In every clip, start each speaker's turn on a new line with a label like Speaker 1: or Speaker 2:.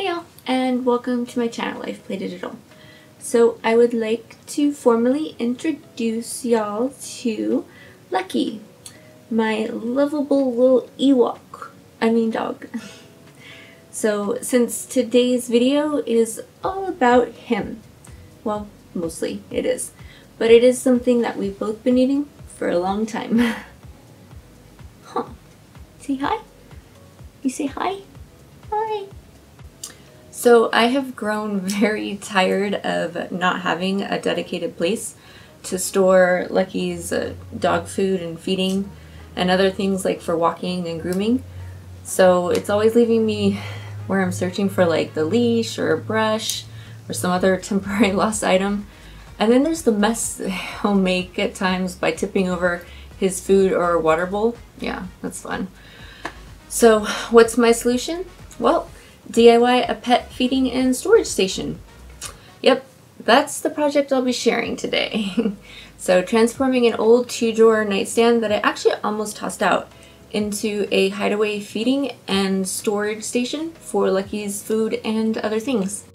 Speaker 1: Hey y'all, and welcome to my channel, Life Play Digital. So I would like to formally introduce y'all to Lucky, my lovable little dog. So since today's video is all about him, well, mostly it is, but it is something that we've both been needing for a long time. Huh. Say hi? You say hi? Hi. So I have grown very tired of not having a dedicated place to store Lucky's dog food and feeding and other things like for walking and grooming. So it's always leaving me where I'm searching for like the leash or a brush or some other temporary lost item. And then there's the mess he'll make at times by tipping over his food or water bowl. Yeah, that's fun. So what's my solution? Well, DIY a pet feeding and storage station. Yep, that's the project I'll be sharing today. So transforming an old 2-drawer nightstand that I actually almost tossed out into a hideaway feeding and storage station for Lucky's food and other things.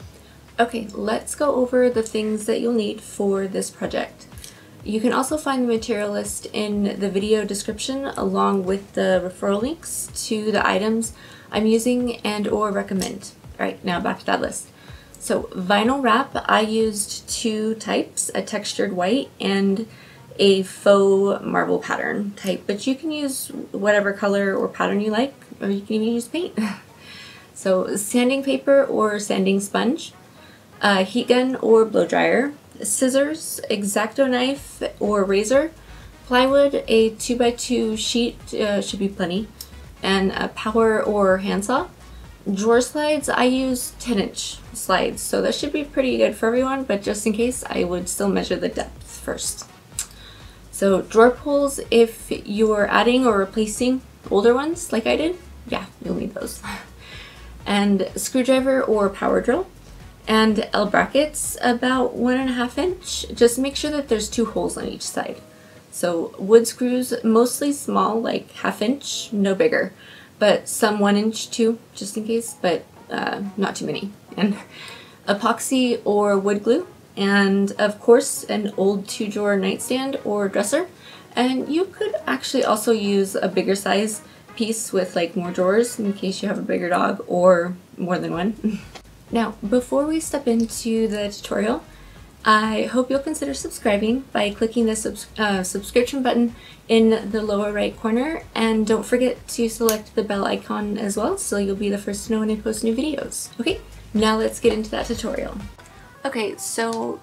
Speaker 1: Okay, let's go over the things that you'll need for this project. You can also find the material list in the video description along with the referral links to the items I'm using and or recommend. Alright, now back to that list. So vinyl wrap, I used 2 types, a textured white and a faux marble pattern type, but you can use whatever color or pattern you like, or you can even use paint. So sanding paper or sanding sponge, a heat gun or blow dryer, scissors, Exacto knife or razor, plywood, a 2x2 sheet should be plenty, and a power or handsaw. Drawer slides, I use 10-inch slides, so that should be pretty good for everyone, but just in case, I would still measure the depth first. So drawer pulls, if you're adding or replacing older ones like I did, yeah, you'll need those. And screwdriver or power drill. And L brackets, about 1.5 inch. Just make sure that there's 2 holes on each side. So wood screws, mostly small, like 1/2 inch, no bigger, but some 1 inch too, just in case, but not too many. And epoxy or wood glue, and of course an old 2-drawer nightstand or dresser. And you could actually also use a bigger size piece with like more drawers in case you have a bigger dog or more than one. Now, before we step into the tutorial, I hope you'll consider subscribing by clicking the subscription button in the lower right corner, and don't forget to select the bell icon as well so you'll be the first to know when I post new videos. Okay, now let's get into that tutorial. Okay, so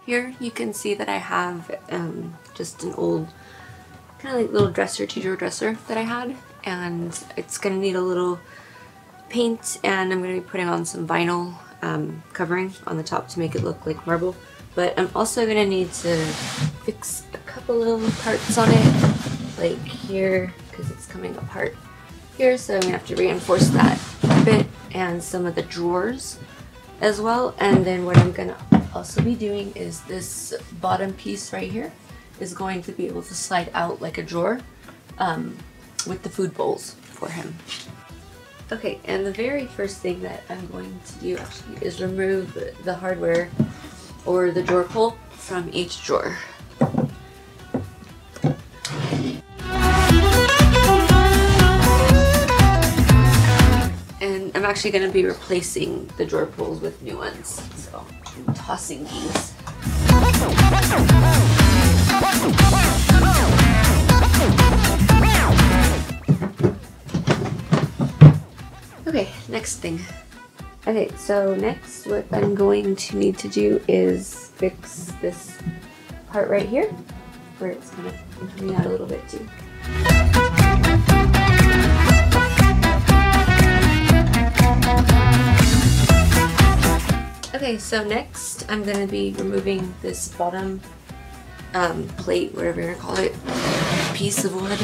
Speaker 1: here you can see that I have just an old kind of like little dresser, 2-drawer dresser that I had, and it's gonna need a little paint, and I'm going to be putting on some vinyl covering on the top to make it look like marble. But I'm also going to need to fix a couple little parts on it, like here, because it's coming apart here, so I'm going to have to reinforce that a bit, and some of the drawers as well. And then what I'm going to also be doing is this bottom piece right here is going to be able to slide out like a drawer with the food bowls for him. Okay, and the very first thing that I'm going to do actually is remove the hardware or the drawer pull from each drawer. And I'm actually going to be replacing the drawer pulls with new ones, so I'm tossing these. Okay, next thing. Okay, so next what I'm going to need to do is fix this part right here, where it's kind of coming out a little bit too. Okay, so next I'm going to be removing this bottom plate, whatever you're going to call it, piece of wood.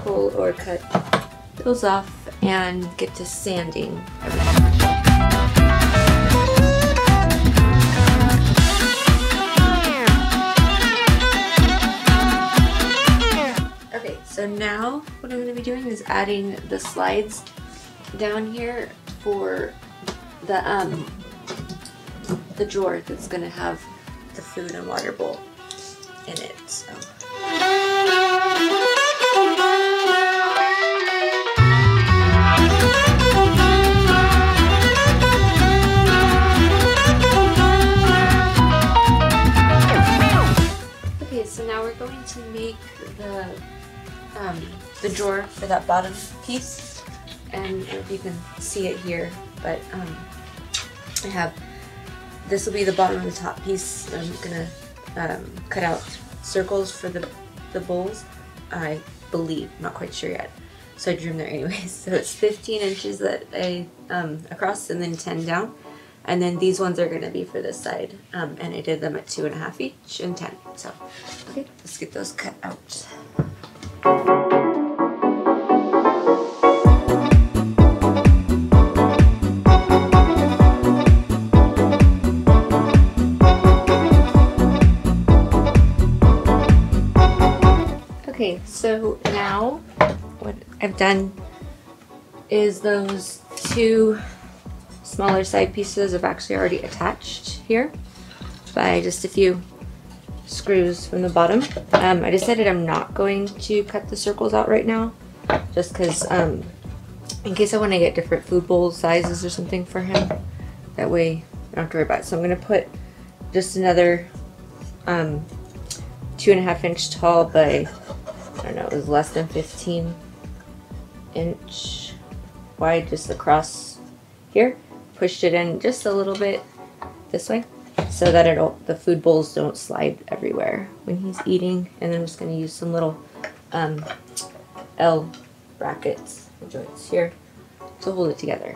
Speaker 1: Pull or cut those off and get to sanding everything. adding the slides down here for the drawer that's gonna have the food and water bowl in it. So. Okay, so now we're going to make the drawer for that bottom piece, and I don't know if you can see it here, but I have, this will be the bottom and the top piece. I'm gonna cut out circles for the bowls, I believe, I'm not quite sure yet. So I drew them there anyways. So it's 15 inches that I across, and then 10 down. And then these ones are gonna be for this side, and I did them at 2.5 each and 10. So okay, let's get those cut out. Okay, so now what I've done is those two smaller side pieces have actually already attached here by just a few screws from the bottom. I decided I'm not going to cut the circles out right now, just because in case I want to get different food bowl sizes or something for him. That way I don't have to worry about it. So I'm going to put just another 2.5 inch tall by, I don't know, it was less than 15 inch wide, just across here. Pushed it in just a little bit this way so that the food bowls don't slide everywhere when he's eating. And then I'm just going to use some little L brackets and joints here to hold it together.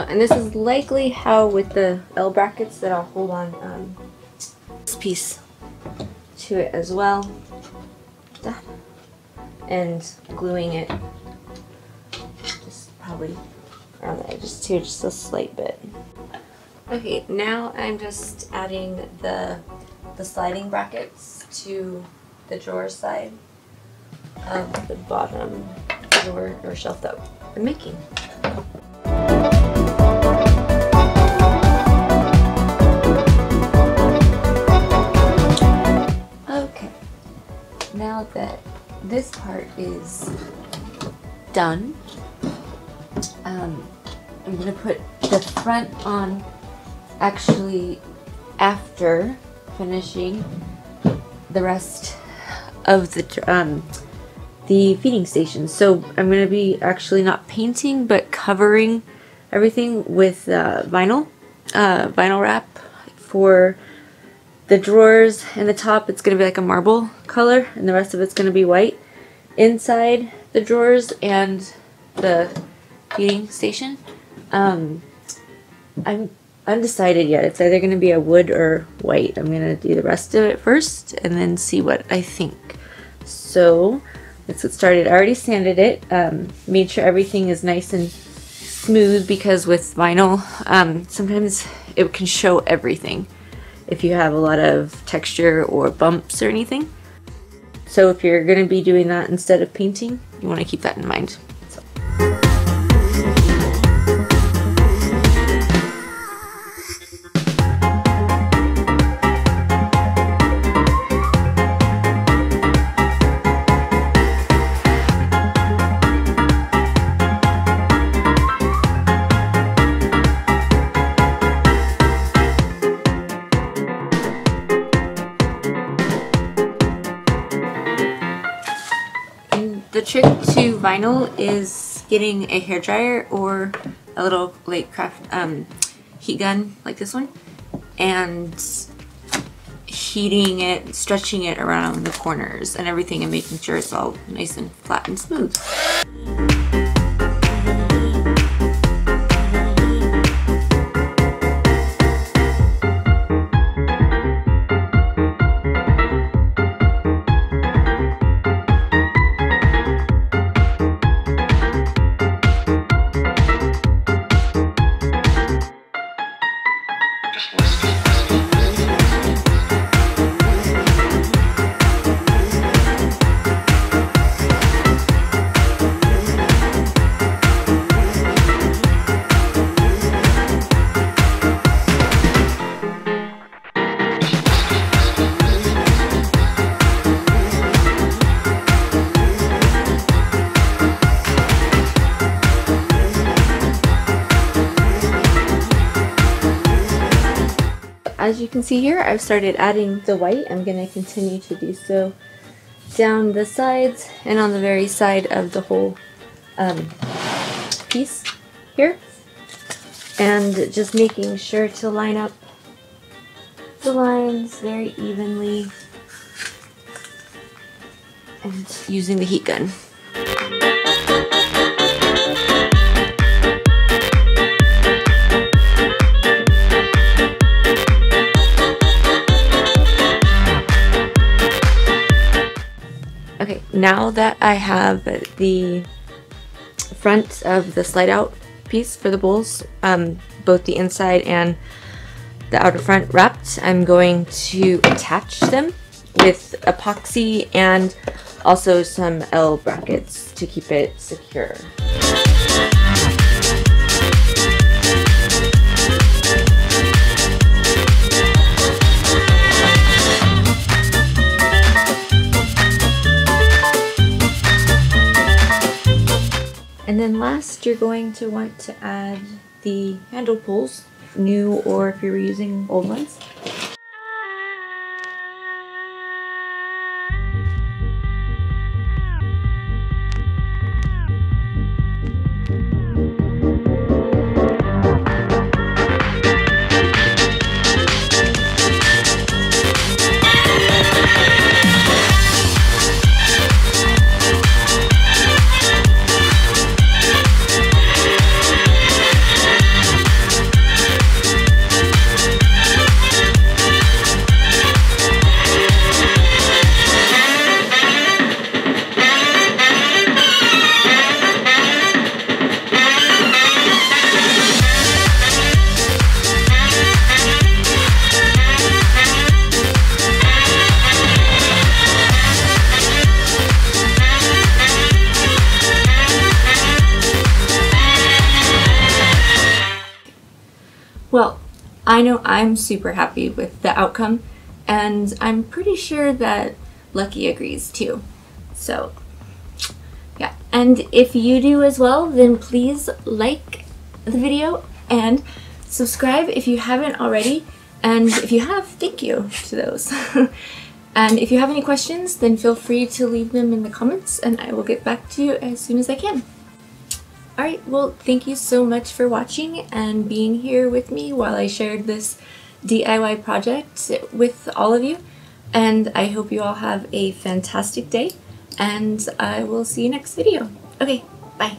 Speaker 1: And this is likely how, with the L brackets, that I'll hold on this piece to it as well, and gluing it just probably around the edges too, just a slight bit. Okay, now I'm just adding the sliding brackets to the drawer side of the bottom drawer or shelf that I'm making. Now that this part is done, I'm going to put the front on actually after finishing the rest of the feeding station. So I'm going to be actually not painting but covering everything with vinyl wrap for the drawers. And the top, it's going to be like a marble color, and the rest of it's going to be white inside the drawers and the feeding station. I'm undecided yet. It's either going to be a wood or white. I'm going to do the rest of it first and then see what I think. So let's get started. I already sanded it, made sure everything is nice and smooth, because with vinyl sometimes it can show everything if you have a lot of texture or bumps or anything. So if you're going to be doing that instead of painting, you want to keep that in mind. The trick to vinyl is getting a hairdryer or a little like craft heat gun like this one, and heating it, stretching it around the corners and everything, and making sure it's all nice and flat and smooth. as you can see here, I've started adding the white. I'm going to continue to do so down the sides and on the very side of the whole piece here. And just making sure to line up the lines very evenly and using the heat gun. Okay, now that I have the front of the slide out piece for the bowls, both the inside and the outer front wrapped, I'm going to attach them with epoxy and also some L brackets to keep it secure. And then last, you're going to want to add the handle pulls, new or if you're using old ones. Well, I know I'm super happy with the outcome, and I'm pretty sure that Lucky agrees too. So, yeah. And if you do as well, then please like the video and subscribe if you haven't already. And if you have, thank you to those. And if you have any questions, then feel free to leave them in the comments, and I will get back to you as soon as I can. Alright, well, thank you so much for watching and being here with me while I shared this DIY project with all of you. And I hope you all have a fantastic day, and I will see you next video. Okay, bye.